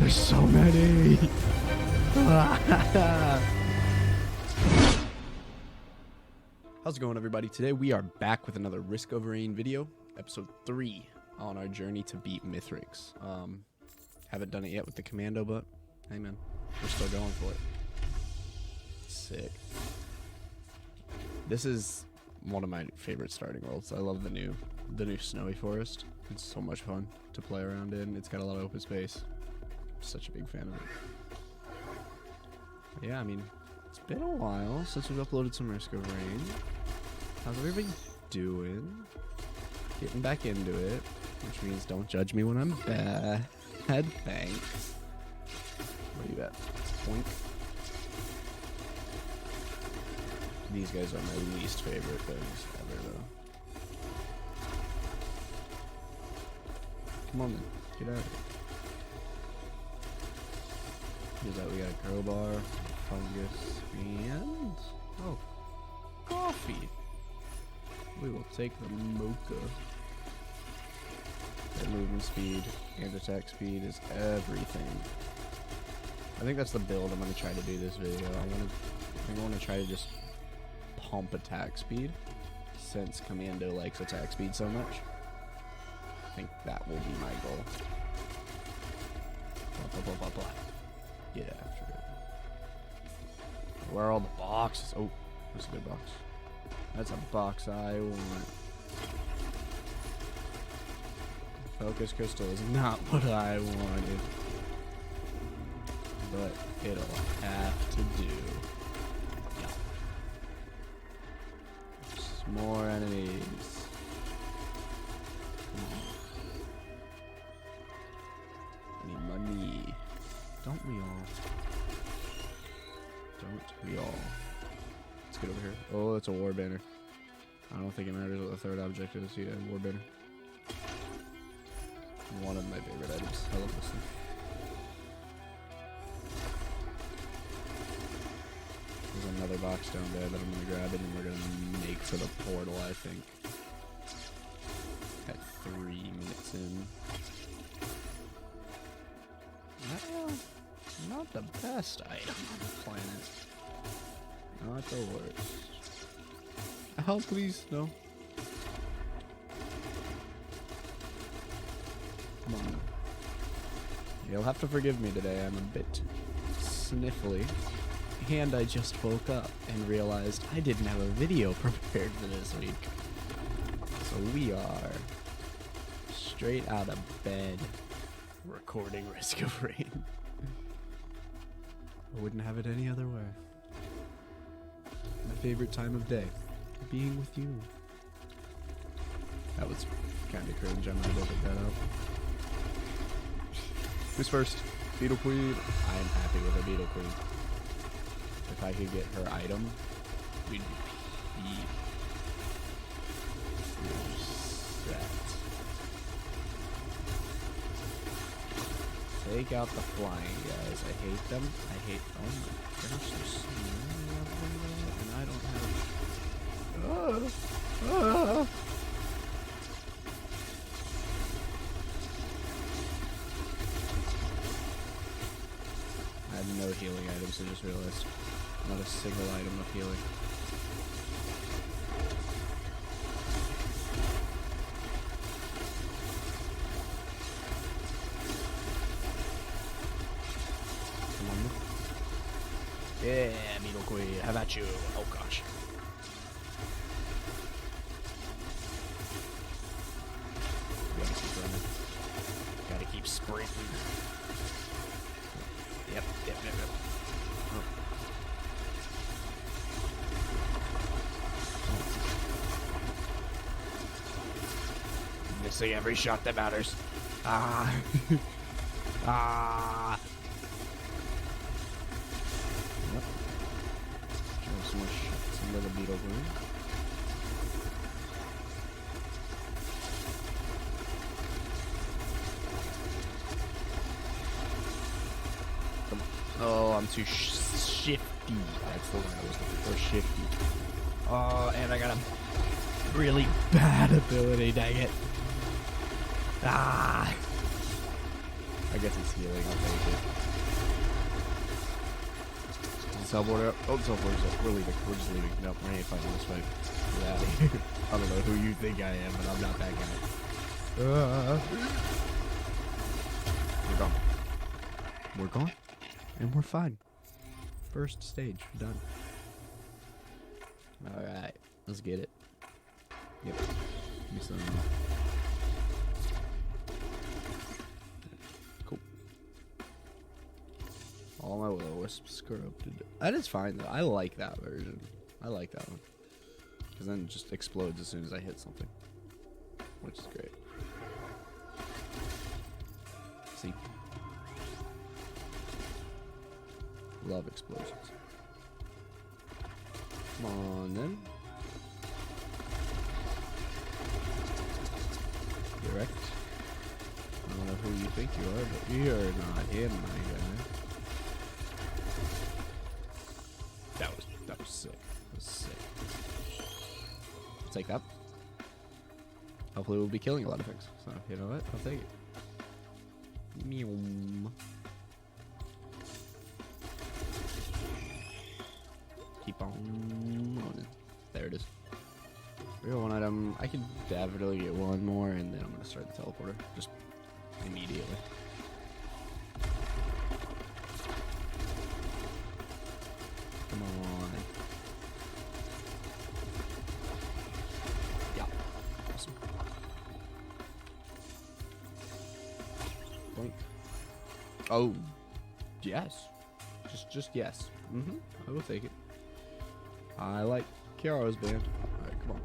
There's so many. How's it going, everybody? Today we are back with another Risk of Rain video, episode 3 on our journey to beat Mithrix. Haven't done it yet with the Commando, but hey man, we're still going for it. Sick. This is one of my favorite starting worlds. I love the new snowy forest. It's so much fun to play around in. It's got a lot of open space. I'm such a big fan of it. Yeah, I mean, it's been a while since we've uploaded some Risk of Rain. How's everybody doing? Getting back into it, which means don't judge me when I'm bad. Thanks. Where you at? Poink. These guys are my least favorite things ever, though. Come on, then. Get out of here. Here's that. We got a crowbar, fungus, and... oh, coffee. We will take the mocha. Their movement speed and attack speed is everything. I think that's the build I'm going to try to do this video. I want to try to just pump attack speed, since Commando likes attack speed so much. I think that will be my goal. Get after it. Where are all the boxes? Oh, that's a good box. That's a box I want. Focus crystal is not what I wanted, but it'll have to do. Yeah. Just more enemies. Come on. I need money. Don't we all? Don't we all? Let's get over here. Oh, that's a war banner. I don't think it matters what the third object is. Yeah, war banner. One of my favorite items. I love this thing. There's another box down there that I'm going to grab it, and we're going to make for the portal, I think. At 3 minutes in. Not the best item on the planet. Not the worst. Help, please. No. Come on. You'll have to forgive me today. I'm a bit sniffly. And I just woke up and realized I didn't have a video prepared for this week. So we are straight out of bed recording Risk of Rain. I wouldn't have it any other way. My favorite time of day. Being with you. That was kind of cringe. I'm gonna edit that out. Who's first? Beetle Queen. I am happy with a Beetle Queen. If I could get her item, we'd be set. Take out the flying guys. I hate them. I hate. Oh my gosh, there's so many of them, and I don't have. I have no healing items, I just realized. Not a single item of healing. Come on. Yeah, Beetle Queen, how about you? Oh gosh. Gotta keep running. Gotta keep sprinting. Yep. Oh. Missing every shot that matters. Ah. Ah. Yep. Show some more shots into the Beetle Queen. Oh, I'm too shifty. That's the word I was looking for, shifty. Oh, and I got a really bad ability, dang it. Ah. I guess it's healing. I'll take it. Teleporter up. Oh, teleporter's up. We're leaving. We're just leaving. Nope, we ain't fighting this fight. Get out of here. I don't know who you think I am, but I'm not that guy. We're gone. We're gone. And we're fine. First stage. Done. Alright. Let's get it. Yep. Give me some. Cool. All my will-o-wisps corrupted. That is fine, though. I like that version. I like that one. Because then it just explodes as soon as I hit something. Which is great. See? Love explosions. Come on, then. Direct. I don't know who you think you are, but you're not him, my guy. That was sick. That was sick. I'll take that. Hopefully we'll be killing a lot of things. So, you know what? I'll take it. Meow. Keep on running. There it is. Real one item. I could definitely get one more, and then I'm going to start the teleporter. Just immediately. Come on. Yeah. Awesome. Boink. Oh. Yes. Just yes. Mm-hmm. I will take it. I like Kiara's band. Alright, come on.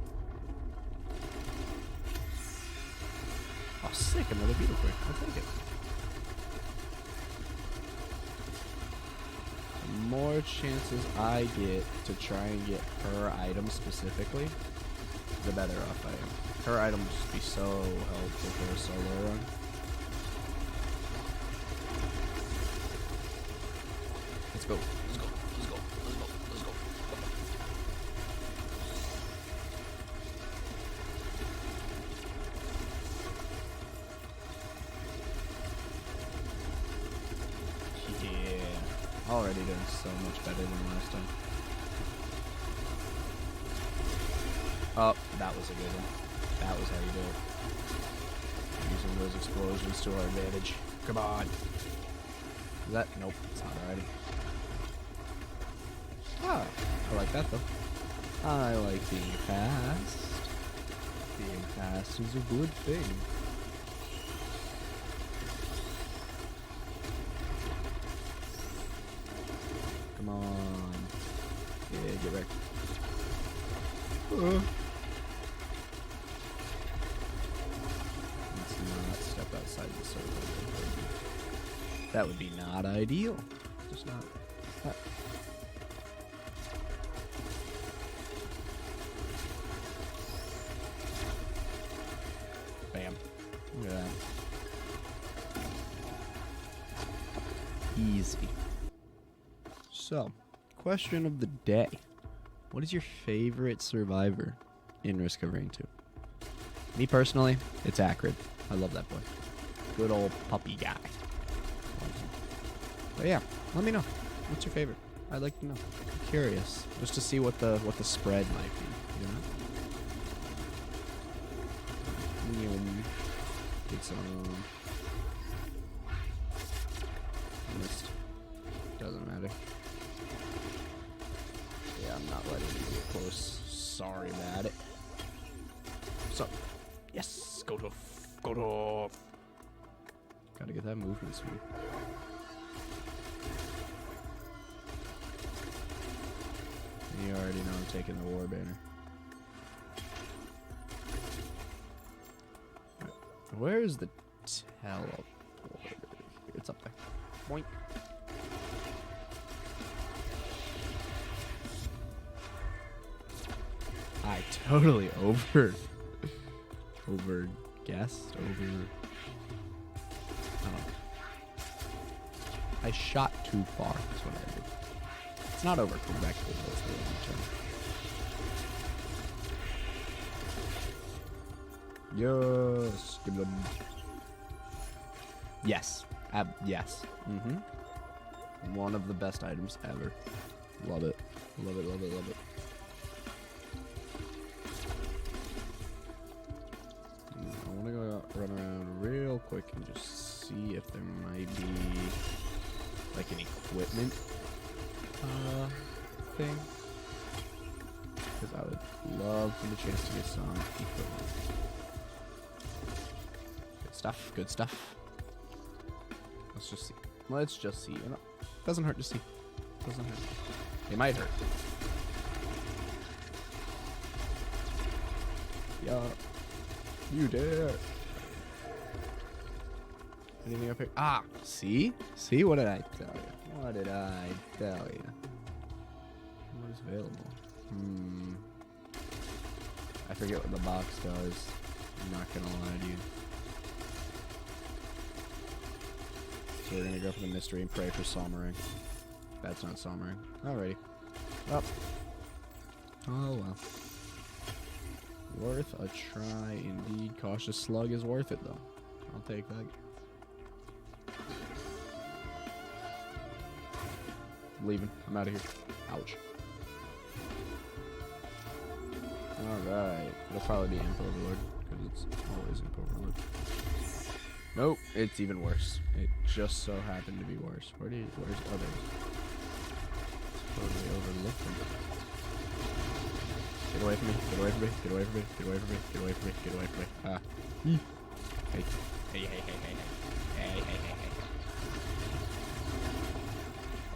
Oh, sick. Another beetle quick. I'll take it. The more chances I get to try and get her item specifically, the better off I am. Her item will just be so helpful for a solo run. Let's go. Let's go. Let's go. Let's go. Let's go. Yeah. Already doing so much better than last time. Oh, that was a good one. That was how you do it. Using those explosions to our advantage. Come on. Is that? Nope, it's not already. Ah, I like that though. I like being fast. Being fast is a good thing. Come on. Yeah, get back. Let's not step outside the circle. That would be not ideal. Just not. Bam. Look at that. Easy. So, question of the day. What is your favorite survivor in Risk of Rain 2? Me personally, it's Acrid. I love that boy. Good old puppy guy. But yeah, let me know. What's your favorite? I'd like to know. I'm curious. Just to see what the spread might be, you know? Get some. Missed. Doesn't matter. Yeah, I'm not letting you get close. Sorry about it. So, yes, go to. Gotta get that movement speed. You already know I'm taking the war banner. Where is the teleporter? It's up there. Boink. I totally guessed. I shot too far. That's what I did. It's not overcorrected. That's the only term. Yes. Give them. Yes. Yes. Mm-hmm. One of the best items ever. Love it. Love it, love it, love it. I want to go out, run around real quick and just see if there might be like an equipment thing. Because I would love for the chance to get some equipment. Good stuff, good stuff. Let's just see. Let's just see. You know, doesn't hurt to see. Doesn't hurt. It might hurt. Yeah. You dare. Anything up here? Ah, see? See? What did I tell you? What did I tell you? What is available? I forget what the box does. I'm not gonna lie to you. So we're gonna go for the mystery and pray for Sommering. That's not Sommering. Alrighty. Up. Oh well. Worth a try indeed. Cautious Slug is worth it though. I'll take that. I'm leaving. I'm out of here. Ouch. Alright. It'll probably be Imp Overlord, because it's always Imp Overlord. Nope, it's even worse. It just so happened to be worse. Where's others? Totally overlooked them. Get away from me, get away from me, get away from me, get away from me, get away from me, get away from me. Ah. Hey. Hey, hey, hey, hey, hey. Hey, hey, hey, hey.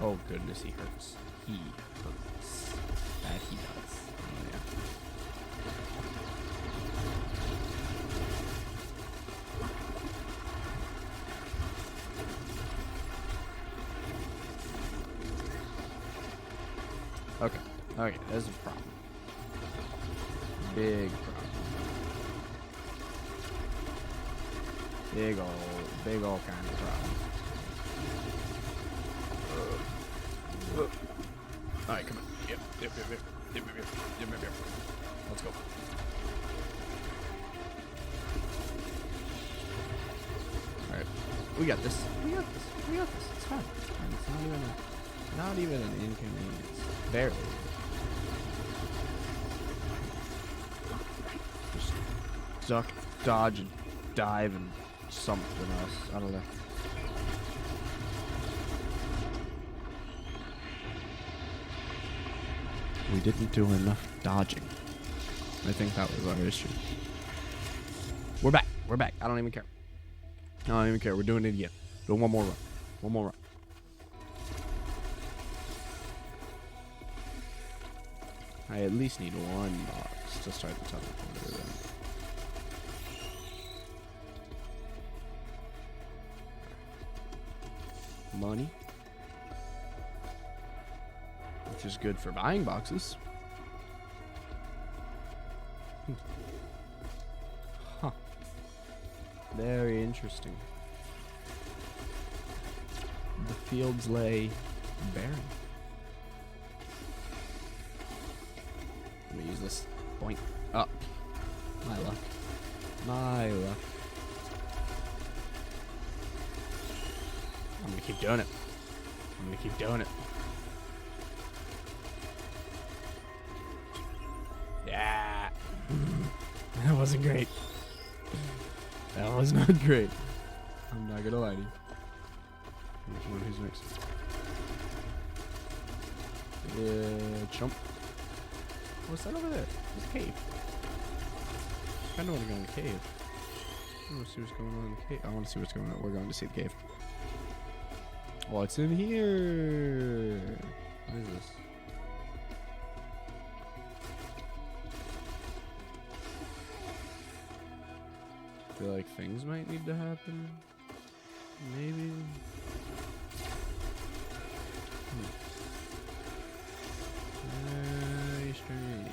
Oh goodness, he hurts. He hurts. That he does. Oh yeah. Okay. Okay, there's a problem. Big problem. Big old kind of problem. Alright, come on. Yep. Let's go. Alright. We got this. We got this. It's fine. It's not even an inconvenience. Barely. Just duck, dodge, and dive, and something else. I don't know. We didn't do enough dodging. I think that was our issue. We're back. We're back. I don't even care. I don't even care. We're doing it again. Doing one more run. One more run. I at least need one box to start the teleporter then. Money. Which is good for buying boxes. Huh. Very interesting. The fields lay barren. Let me use this. Boink. Up. My luck. My luck. I'm gonna keep doing it. I'm gonna keep doing it. Yeah. That wasn't great. That was not great. I'm not gonna lie to you. Who's next? Jump. What's that over there? It's a cave. I know want to go in the cave. I want to see what's going on in the cave. I want to see what's going on. We're going to see the cave. What's in here? What is this? I feel like things might need to happen. Maybe. Very strange.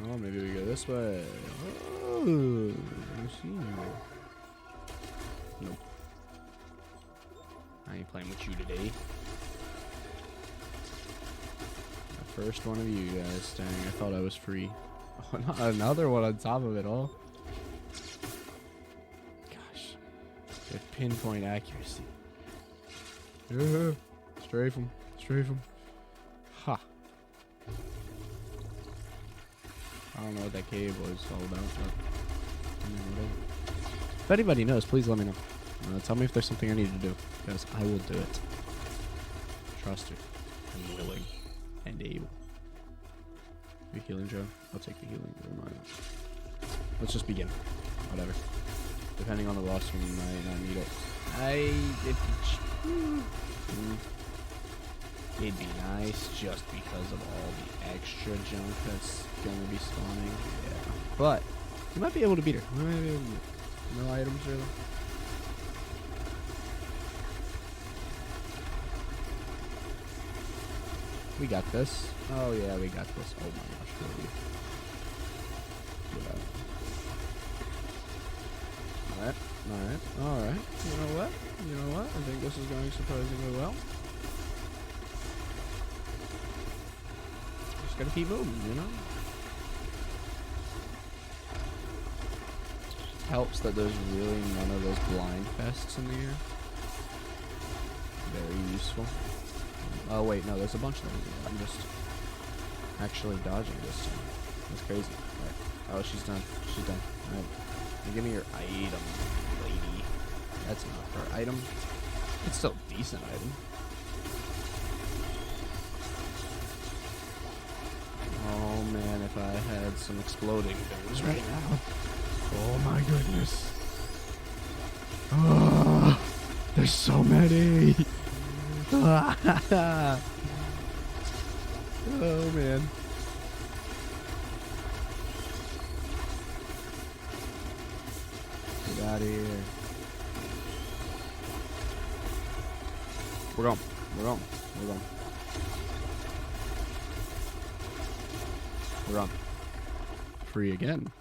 Oh, maybe we go this way. Oh, I see you. Nope. I ain't playing with you today. The first one of you guys. Dang, I thought I was free. Oh, not another one on top of it all. With pinpoint accuracy. Yeah. Strafe him. Strafe him. Ha. I don't know what that cave was all about, but whatever. If anybody knows, please let me know. Tell me if there's something I need to do, because I will do it. Trust it. I'm willing and able. You healing, Joe? I'll take the healing. Let's just begin. Whatever. Depending on the boss, we might not need it. It'd be nice just because of all the extra junk that's gonna be spawning. Yeah. But you might be able to beat her. No items really. We got this. Oh yeah, we got this. Oh my gosh, really. Alright, alright, alright. You know what? You know what? I think this is going surprisingly well. Just gotta keep moving, you know? Helps that there's really none of those blind fests in the air. Very useful. Oh wait, no, there's a bunch of them. I'm just actually dodging this time. That's crazy. Right. Oh, she's done. She's done. Alright. Give me your item, lady. That's not her item. It's still a decent item. Oh man, if I had some exploding things right now. Oh my goodness. Oh, there's so many. Oh man. Get out of here. We're going. We're going. We're going. We're on. Free again.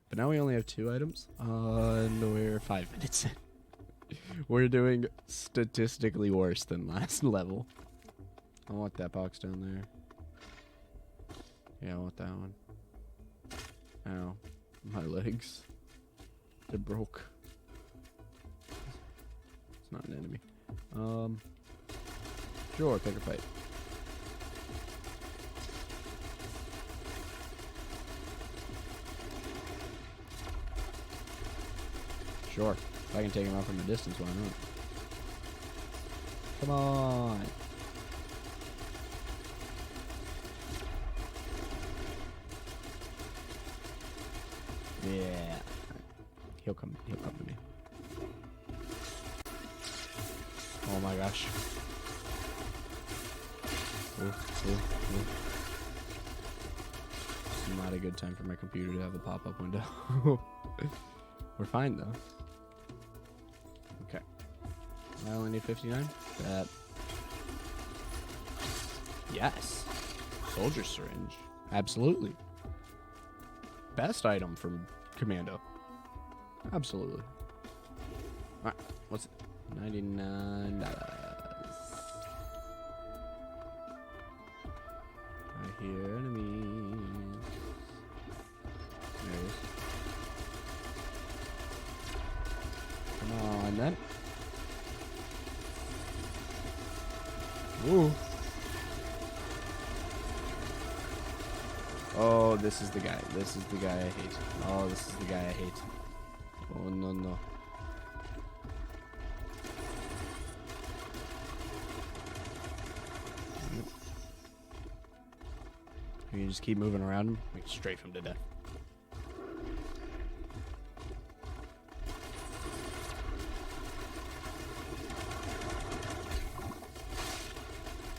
But now we only have 2 items. And we're 5 minutes in. We're doing statistically worse than last level. I want that box down there. Yeah, I want that one. Ow. My legs. They're broke. It's not an enemy. Sure, pick a fight. Sure. If I can take him out from a distance, why not? Come on. Yeah. He'll come to me. Oh my gosh. Ooh. It's not a good time for my computer to have a pop-up window. We're fine though. Okay. I only need 59. That. Yes. Soldier syringe. Absolutely. Best item from Commando. Absolutely. Alright. What's it? $99. I hear enemies. There it is. Come on, then. Ooh. Oh, this is the guy. This is the guy I hate. Oh, this is the guy I hate. Oh, no, no. You just keep moving around him. We can strafe him to death.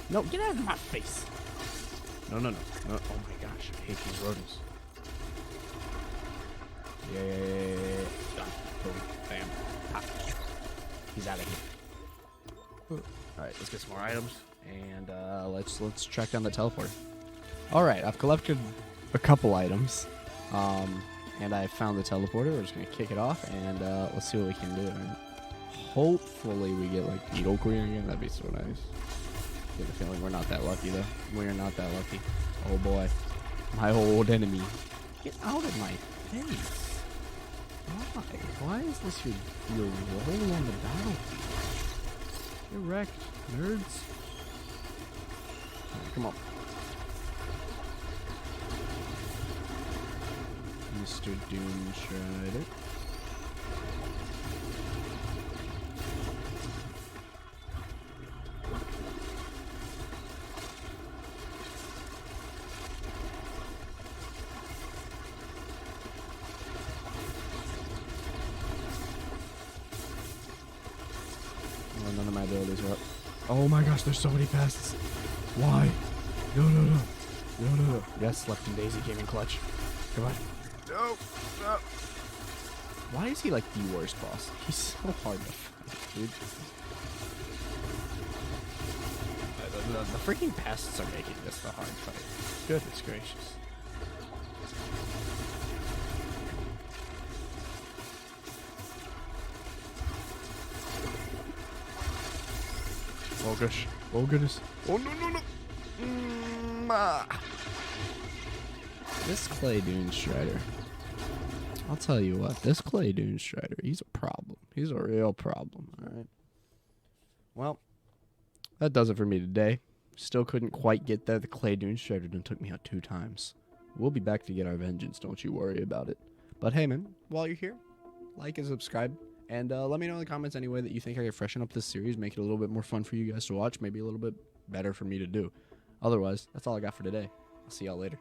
No, get out of my face. No. Oh my gosh, I hate these rodents. Yeah. Done. Boom. Bam. Ah. He's out of here. Alright, let's get some more items. And let's track down the teleporter. Alright, I've collected a couple items. And I found the teleporter. We're just gonna kick it off and let's see what we can do. And hopefully we get like Beetle Queen again. That'd be so nice. I get the feeling we're not that lucky though. We're not that lucky. Oh boy. My old enemy. Get out of my face. Why? Why is this your role on the battle? Get wrecked, nerds. Right, come on. Mr. DUNESTRIDER. Oh, none of my abilities are up. Oh my gosh, there's so many passes. Why? No, no, no. No, no, no. Yes, Left and Daisy came in clutch. Come on. No, no. Why is he like the worst boss? He's so hard to fight, dude. The freaking pests are making this the hard fight. Goodness gracious. Oh gosh. Oh goodness. Oh no, no, no. This clay DUNESTRIDER. I'll tell you what, this clay DUNESTRIDER, he's a problem. He's a real problem, alright? Well, that does it for me today. Still couldn't quite get there. The clay DUNESTRIDER done took me out 2 times. We'll be back to get our vengeance, don't you worry about it. But hey man, while you're here, like and subscribe. And let me know in the comments any way that you think I could freshen up this series, make it a little bit more fun for you guys to watch, maybe a little bit better for me to do. Otherwise, that's all I got for today. I'll see y'all later.